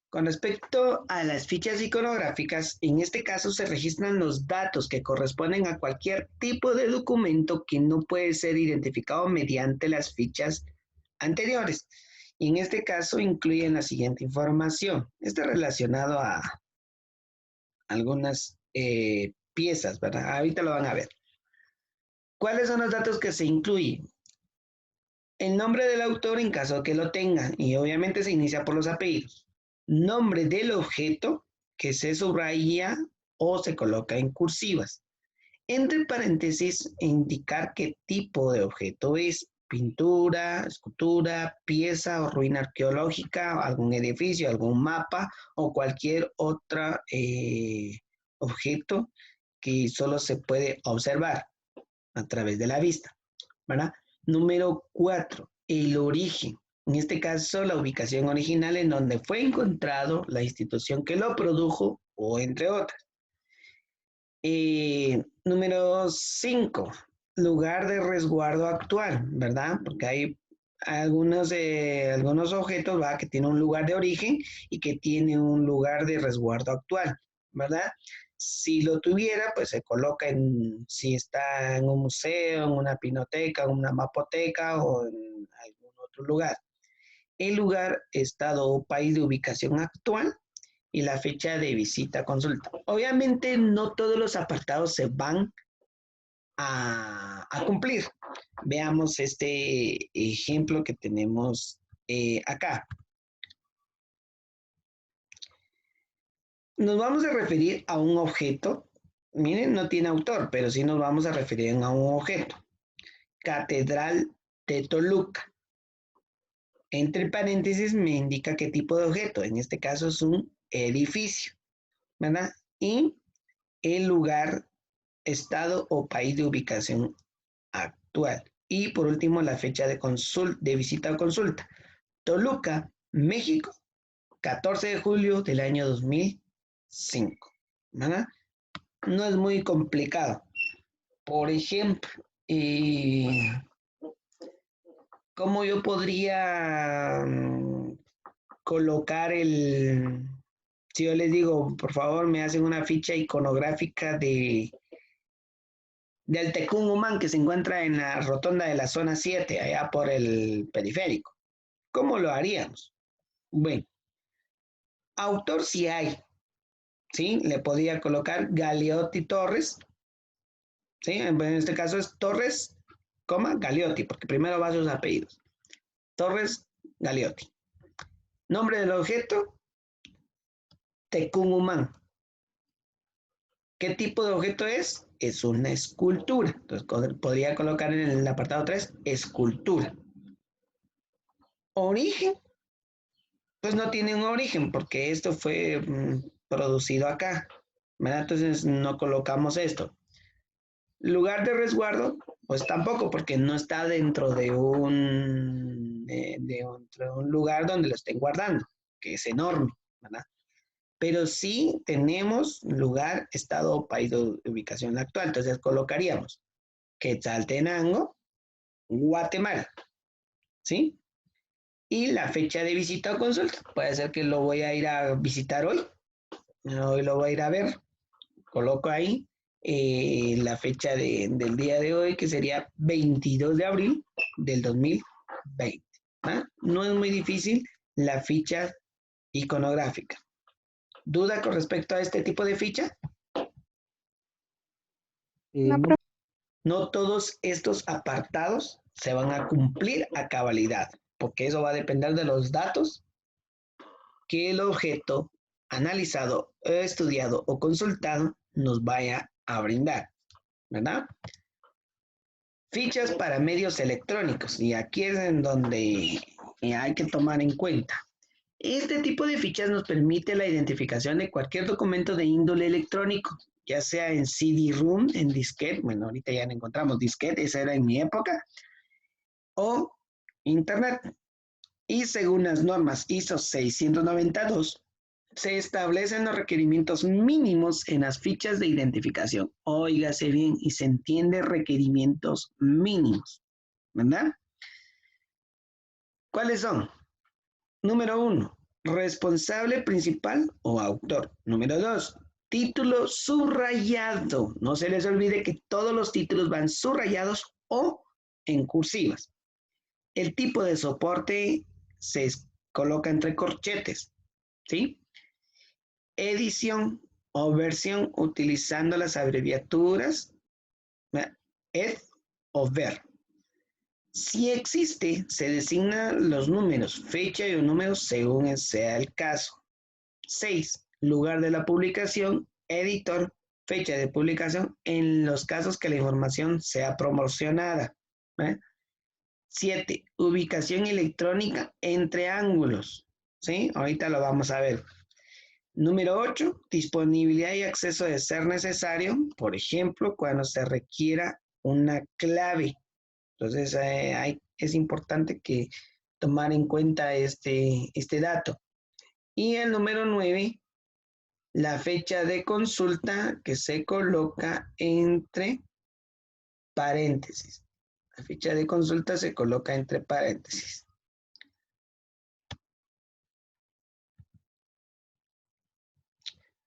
Con respecto a las fichas iconográficas, en este caso se registran los datos que corresponden a cualquier tipo de documento que no puede ser identificado mediante las fichas anteriores. Y en este caso incluyen la siguiente información. Está relacionado a algunas piezas, ¿verdad? Ahorita lo van a ver. ¿Cuáles son los datos que se incluyen? El nombre del autor en caso que lo tenga, y obviamente se inicia por los apellidos. Nombre del objeto que se subraya o se coloca en cursivas. Entre paréntesis, indicar qué tipo de objeto es. Pintura, escultura, pieza o ruina arqueológica, algún edificio, algún mapa o cualquier otro objeto que solo se puede observar a través de la vista, ¿verdad? Número 4, el origen. En este caso, la ubicación original en donde fue encontrado, la institución que lo produjo o entre otras. Número 5, lugar de resguardo actual, ¿verdad? Porque hay algunos objetos, ¿verdad? Que tienen un lugar de origen y que tienen un lugar de resguardo actual, ¿verdad? Si lo tuviera, pues se coloca si está en un museo, en una pinoteca, en una mapoteca o en algún otro lugar. El lugar, estado o país de ubicación actual y la fecha de visita consulta. Obviamente no todos los apartados se van a cumplir. Veamos este ejemplo que tenemos acá. Nos vamos a referir a un objeto. Miren, no tiene autor, pero sí nos vamos a referir a un objeto. Catedral de Toluca. Entre paréntesis me indica qué tipo de objeto. En este caso es un edificio, ¿verdad? Y el lugar, estado o país de ubicación actual. Y por último, la fecha de visita o consulta. Toluca, México, 14 de julio del año 2005. ¿Verdad? No es muy complicado. Por ejemplo, ¿cómo yo podría colocar si yo les digo, por favor, me hacen una ficha iconográfica del Tecumumán que se encuentra en la rotonda de la zona 7, allá por el periférico? ¿Cómo lo haríamos? Bueno, autor sí hay, ¿sí? Le podía colocar Galeotti Torres, ¿sí? En este caso es Torres, Galeotti, porque primero va sus apellidos. Torres Galeotti. Nombre del objeto, Tecumumán. ¿Qué tipo de objeto es? Es una escultura. Entonces podría colocar en el apartado 3, escultura. Origen, pues no tiene un origen porque esto fue producido acá, ¿verdad? Entonces no colocamos esto. Lugar de resguardo, pues tampoco porque no está dentro de un lugar donde lo estén guardando, que es enorme, ¿verdad? Pero sí tenemos lugar, estado o país de ubicación actual. Entonces colocaríamos Quetzaltenango, Guatemala, ¿sí? Y la fecha de visita o consulta. Puede ser que lo voy a ir a visitar hoy. Hoy lo voy a ir a ver. Coloco ahí la fecha del día de hoy, que sería 22 de abril del 2020. ¿Ah? No es muy difícil la ficha iconográfica. ¿Duda con respecto a este tipo de ficha? No, no todos estos apartados se van a cumplir a cabalidad, porque eso va a depender de los datos que el objeto analizado, estudiado o consultado nos vaya a brindar, ¿verdad? Fichas para medios electrónicos, y aquí es en donde hay que tomar en cuenta. Este tipo de fichas nos permite la identificación de cualquier documento de índole electrónico, ya sea en CD-ROM, en disquete, bueno, ahorita ya no encontramos disquete, esa era en mi época, o Internet. Y según las normas ISO 692, se establecen los requerimientos mínimos en las fichas de identificación. Óigase bien, y se entiende requerimientos mínimos, ¿verdad? ¿Cuáles son? Número 1, Responsable principal o autor. Número 2, título subrayado. No se les olvide que todos los títulos van subrayados o en cursivas. El tipo de soporte se coloca entre corchetes, ¿sí? Edición o versión utilizando las abreviaturas ed o ver. Si existe, se designan los números, fecha y números según sea el caso. 6. Lugar de la publicación, editor, fecha de publicación en los casos que la información sea promocionada. 7. Ubicación electrónica entre ángulos. ¿Sí? Ahorita lo vamos a ver. Número 8. Disponibilidad y acceso de ser necesario, por ejemplo, cuando se requiera una clave. Entonces, es importante que tomar en cuenta este dato. Y el número 9, la fecha de consulta que se coloca entre paréntesis. La fecha de consulta se coloca entre paréntesis.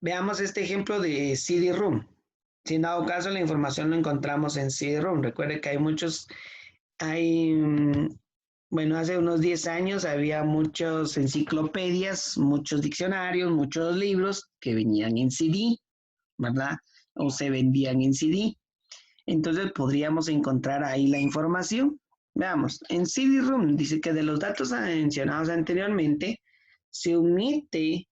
Veamos este ejemplo de CD-ROM. Si en dado caso la información lo encontramos en CD-ROM. Recuerde que bueno, hace unos 10 años había muchas enciclopedias, muchos diccionarios, muchos libros que venían en CD, ¿verdad? O se vendían en CD. Entonces podríamos encontrar ahí la información. Veamos, en CD-ROM dice que de los datos mencionados anteriormente se omite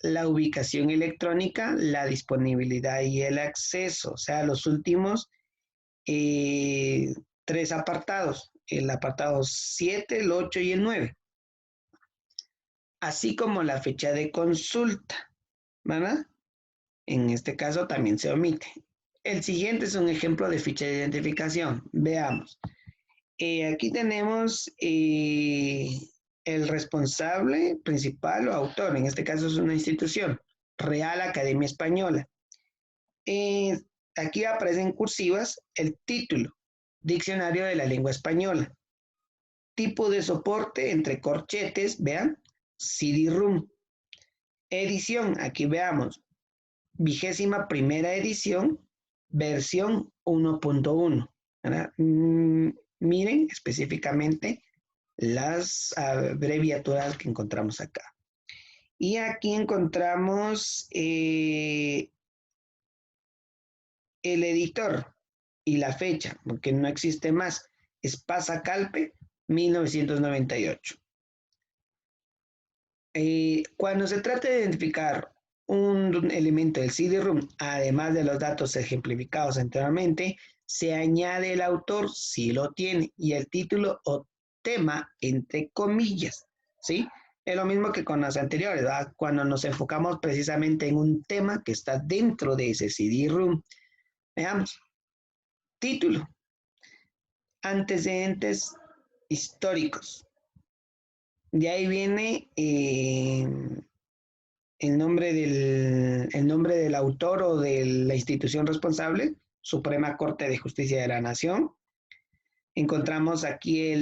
la ubicación electrónica, la disponibilidad y el acceso, o sea, los últimos 3 apartados, el apartado 7, el 8 y el 9, así como la fecha de consulta, ¿verdad? En este caso también se omite. El siguiente es un ejemplo de ficha de identificación. Veamos. Aquí tenemos el responsable principal o autor. En este caso es una institución, Real Academia Española. Aquí aparece en cursivas el título, Diccionario de la Lengua Española. Tipo de soporte entre corchetes, vean, CD-ROM. Edición, aquí veamos, 21ª edición, versión 1.1. Miren específicamente las abreviaturas que encontramos acá. Y aquí encontramos el editor y la fecha, porque no existe más. Espasa Calpe, 1998. Cuando se trata de identificar un elemento del CD-ROM, además de los datos ejemplificados anteriormente, se añade el autor, si lo tiene, y el título o tema, entre comillas, ¿sí? Es lo mismo que con las anteriores, ¿verdad? Cuando nos enfocamos precisamente en un tema que está dentro de ese CD-ROM. Veamos. Título. Antecedentes históricos. De ahí viene el nombre del autor o de la institución responsable, Suprema Corte de Justicia de la Nación. Encontramos aquí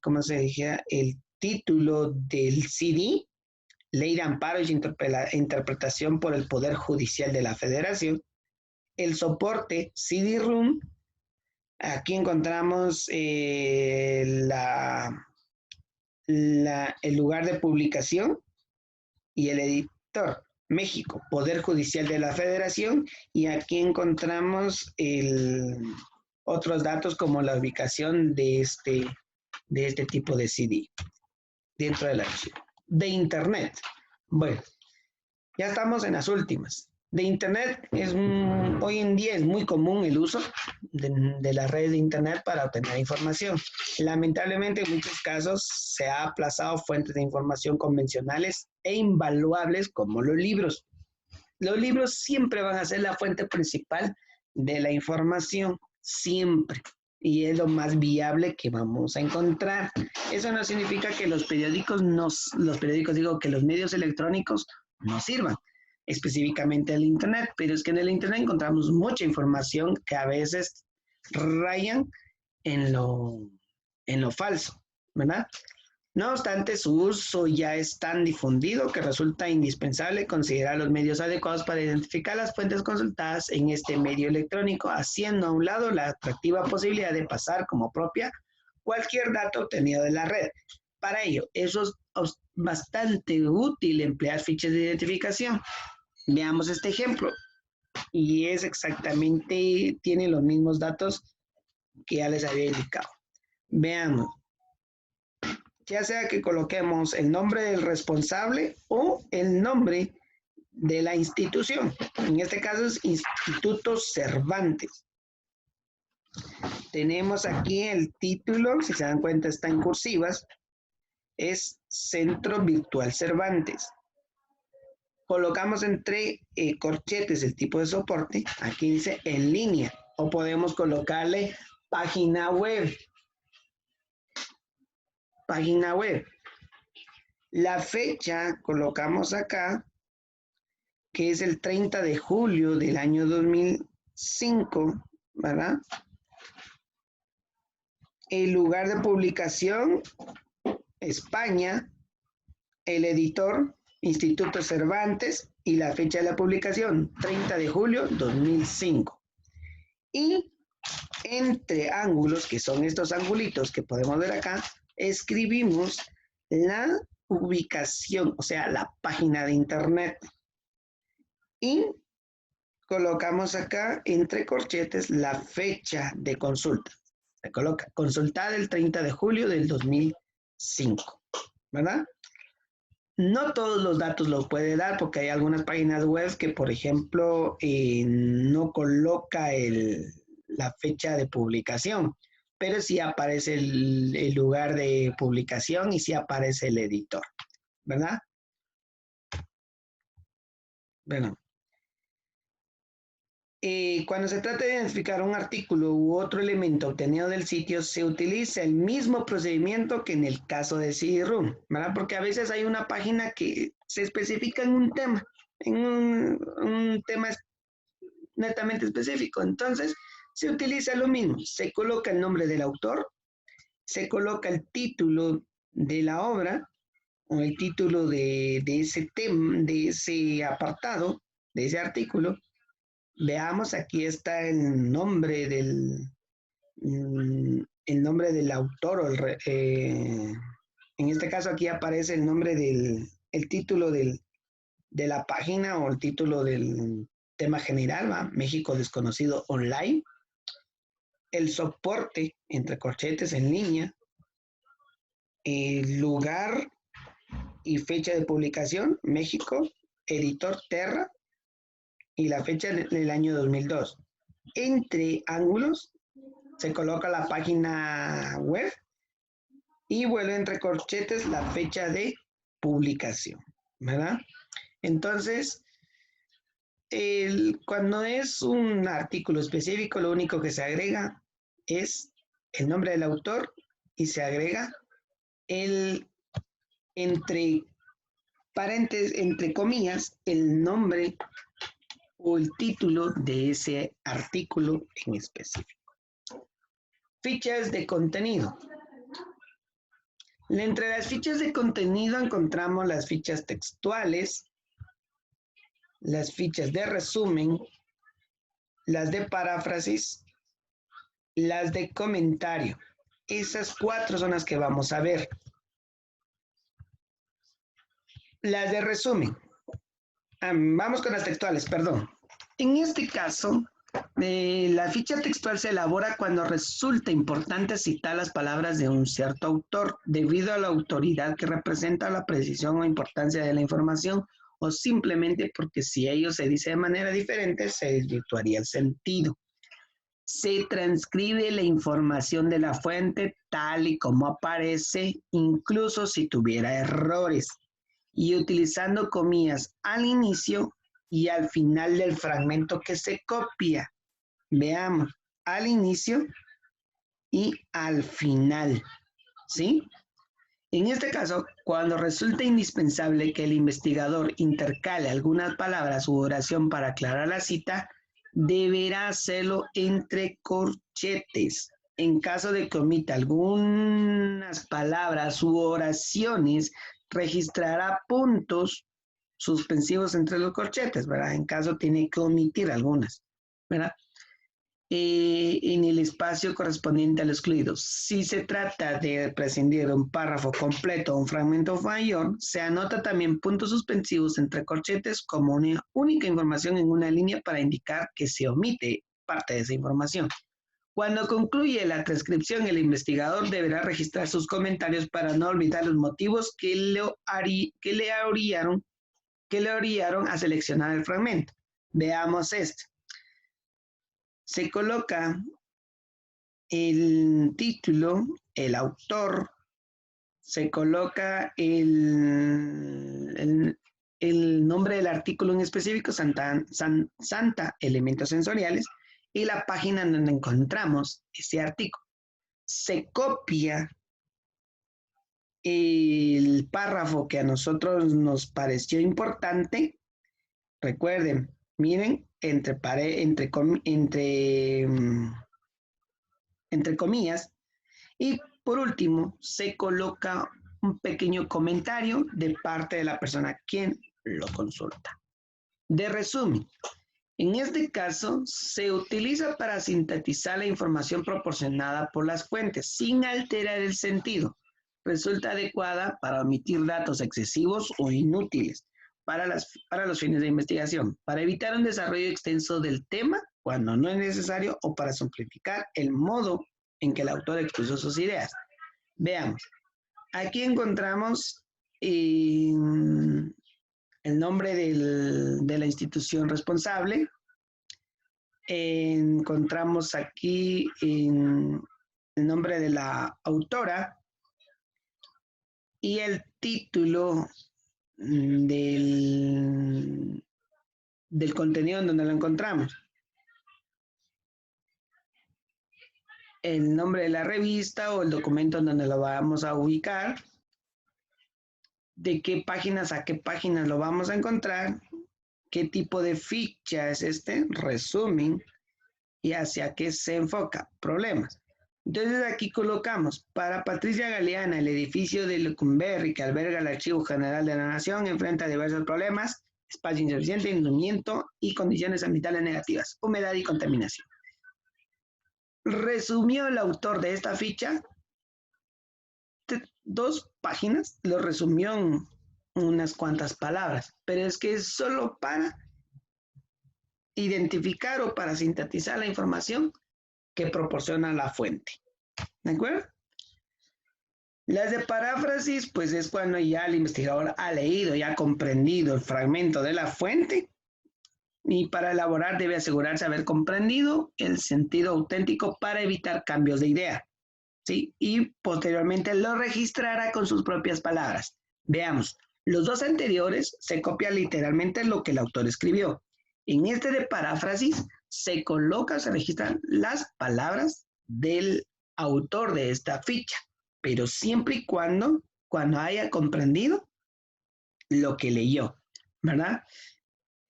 ¿cómo se dijera? El título del CD, Ley de Amparo y Interpretación por el Poder Judicial de la Federación. El soporte CD-ROM. Aquí encontramos el lugar de publicación y el editor, México, Poder Judicial de la Federación, y aquí encontramos otros datos como la ubicación de este tipo de CD dentro del archivo. De Internet. Bueno, ya estamos en las últimas. De Internet, hoy en día es muy común el uso de las redes de Internet para obtener información. Lamentablemente, en muchos casos se ha aplazado fuentes de información convencionales e invaluables como los libros. Los libros siempre van a ser la fuente principal de la información, siempre. Y es lo más viable que vamos a encontrar. Eso no significa que los periódicos, que los medios electrónicos no sirvan, específicamente el Internet, pero es que en el Internet encontramos mucha información que a veces rayan en lo falso, ¿verdad? No obstante, su uso ya es tan difundido que resulta indispensable considerar los medios adecuados para identificar las fuentes consultadas en este medio electrónico, haciendo a un lado la atractiva posibilidad de pasar como propia cualquier dato obtenido de la red. Para ello, es bastante útil emplear fichas de identificación. Veamos este ejemplo. Y es exactamente, tiene los mismos datos que ya les había indicado. Veamos. Ya sea que coloquemos el nombre del responsable o el nombre de la institución. En este caso es Instituto Cervantes. Tenemos aquí el título, si se dan cuenta está en cursivas, es Centro Virtual Cervantes. Colocamos entre corchetes el tipo de soporte, aquí dice en línea, o podemos colocarle página web. Página web. La fecha colocamos acá, que es el 30 de julio del año 2005, ¿verdad? El lugar de publicación, España. El editor, Instituto Cervantes. Y la fecha de la publicación, 30 de julio 2005. Y entre ángulos, que son estos angulitos que podemos ver acá, escribimos la ubicación, o sea, la página de internet. Y colocamos acá entre corchetes la fecha de consulta. Se coloca consultada el 30 de julio del 2005, ¿verdad? No todos los datos los puede dar porque hay algunas páginas web que, por ejemplo, no coloca la fecha de publicación, pero sí aparece el lugar de publicación y sí aparece el editor, ¿verdad? Bueno. Cuando se trata de identificar un artículo u otro elemento obtenido del sitio, se utiliza el mismo procedimiento que en el caso de CD-ROOM, ¿verdad? Porque a veces hay una página que se especifica en un tema, un tema netamente específico. Entonces, se utiliza lo mismo. Se coloca el nombre del autor, se coloca el título de la obra o el título de ese tema, de ese apartado, de ese artículo. Veamos, aquí está el nombre del autor, en este caso aquí aparece el nombre el título de la página o el título del tema general, ¿va? México Desconocido Online, el soporte entre corchetes en línea, el lugar y fecha de publicación, México, editor Terra, y la fecha del año 2002. Entre ángulos se coloca la página web y vuelve entre corchetes la fecha de publicación, ¿verdad? Entonces, cuando es un artículo específico, lo único que se agrega es el nombre del autor y se agrega entre paréntesis, entre comillas, el nombre o el título de ese artículo en específico. Fichas de contenido. Entre las fichas de contenido encontramos las fichas textuales, las fichas de resumen, las de paráfrasis, las de comentario. Esas 4 son las que vamos a ver. Las de resumen. Vamos con las textuales, perdón. En este caso, la ficha textual se elabora cuando resulta importante citar las palabras de un cierto autor debido a la autoridad que representa, la precisión o importancia de la información, o simplemente porque si ello se dice de manera diferente se desvirtuaría el sentido. Se transcribe la información de la fuente tal y como aparece, incluso si tuviera errores, y utilizando comillas al inicio y al final del fragmento que se copia. Veamos, al inicio y al final, ¿sí? En este caso, cuando resulta indispensable que el investigador intercale algunas palabras u oración para aclarar la cita, deberá hacerlo entre corchetes, en caso de que omita algunas palabras u oraciones, registrará puntos suspensivos entre los corchetes, ¿verdad? En caso tiene que omitir algunas, ¿verdad? En el espacio correspondiente al excluido. Si se trata de prescindir de un párrafo completo o un fragmento mayor, se anota también puntos suspensivos entre corchetes como una única información en una línea para indicar que se omite parte de esa información. Cuando concluye la transcripción, el investigador deberá registrar sus comentarios para no olvidar los motivos que le orillaron a seleccionar el fragmento. Veamos esto. Se coloca el título, el autor, se coloca el nombre del artículo en específico, Santa, elementos sensoriales, y la página en donde encontramos ese artículo. Se copia el párrafo que a nosotros nos pareció importante. Recuerden, miren, entre comillas, y por último se coloca un pequeño comentario de parte de la persona quien lo consulta. De resumen, en este caso se utiliza para sintetizar la información proporcionada por las fuentes sin alterar el sentido. Resulta adecuada para omitir datos excesivos o inútiles para los fines de investigación, para evitar un desarrollo extenso del tema cuando no es necesario o para simplificar el modo en que el autor expresó sus ideas. Veamos, aquí encontramos el nombre de la institución responsable, encontramos aquí el nombre de la autora y el título del contenido en donde lo encontramos. El nombre de la revista o el documento en donde lo vamos a ubicar, de qué páginas a qué páginas lo vamos a encontrar, qué tipo de ficha es este, resumen, y hacia qué se enfoca, problemas. Entonces aquí colocamos, para Patricia Galeana, el edificio de Lecumberri que alberga el Archivo General de la Nación enfrenta diversos problemas, espacio insuficiente, hundimiento y condiciones ambientales negativas, humedad y contaminación. Resumió el autor de esta ficha 2 páginas, lo resumió en unas cuantas palabras, pero es que es solo para identificar o para sintetizar la información que proporciona la fuente. ¿De acuerdo? Las de paráfrasis, pues es cuando ya el investigador ha leído y ha comprendido el fragmento de la fuente y para elaborar debe asegurarse haber comprendido el sentido auténtico para evitar cambios de idea, ¿sí? Y posteriormente lo registrará con sus propias palabras. Veamos, los 2 anteriores se copia literalmente lo que el autor escribió. En este de paráfrasis se coloca, se registran las palabras del autor de esta ficha, pero siempre y cuando haya comprendido lo que leyó, ¿verdad?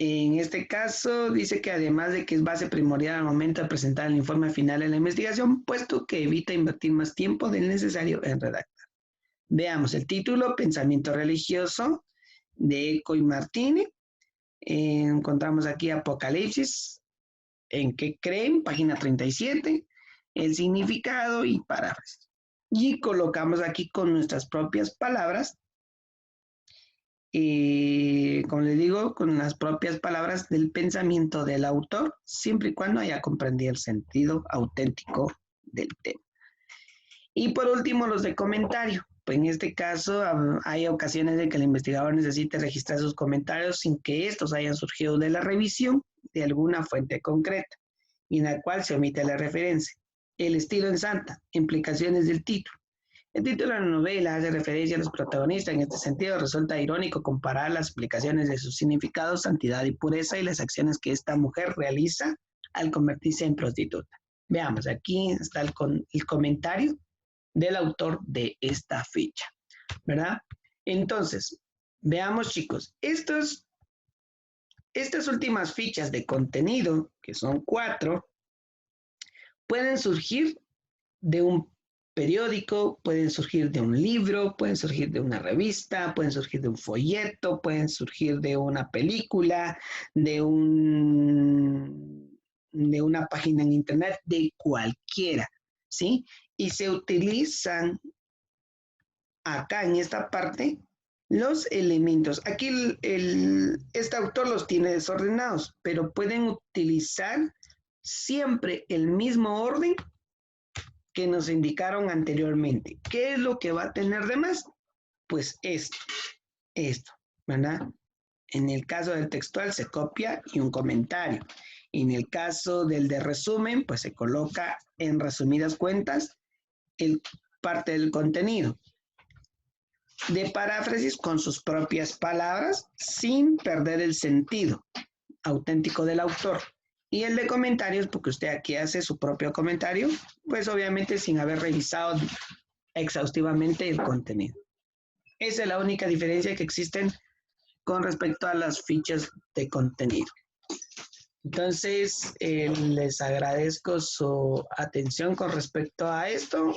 En este caso dice que además de que es base primordial al momento de presentar el informe final de la investigación, puesto que evita invertir más tiempo del necesario en redactar. Veamos el título, Pensamiento religioso, de Eco y Martínez. Encontramos aquí Apocalipsis, en qué creen, página 37, el significado y paráfrasis. Y colocamos aquí con nuestras propias palabras, como les digo, con las propias palabras del pensamiento del autor, siempre y cuando haya comprendido el sentido auténtico del tema. Y por último, los de comentario. Pues en este caso hay ocasiones en que el investigador necesite registrar sus comentarios sin que estos hayan surgido de la revisión de alguna fuente concreta, y en la cual se omite la referencia. El estilo en Santa, implicaciones del título. El título de la novela hace referencia a los protagonistas. En este sentido, resulta irónico comparar las explicaciones de sus significados, santidad y pureza, y las acciones que esta mujer realiza al convertirse en prostituta. Veamos, aquí está el comentario del autor de esta ficha, ¿verdad? Entonces, veamos, chicos, estas últimas fichas de contenido, que son 4, pueden surgir de un periódico, pueden surgir de un libro, pueden surgir de una revista, pueden surgir de un folleto, pueden surgir de una película, de una página en internet, de cualquiera, ¿sí? Y se utilizan acá en esta parte los elementos. Aquí este autor los tiene desordenados, pero pueden utilizar siempre el mismo orden que nos indicaron anteriormente. ¿Qué es lo que va a tener de más? Pues esto, ¿verdad? En el caso del textual se copia y un comentario. En el caso del de resumen, pues se coloca en resumidas cuentas el parte del contenido. De paráfrasis con sus propias palabras sin perder el sentido auténtico del autor. Y el de comentarios, porque usted aquí hace su propio comentario, pues obviamente sin haber revisado exhaustivamente el contenido. Esa es la única diferencia que existen con respecto a las fichas de contenido. Entonces, les agradezco su atención con respecto a esto.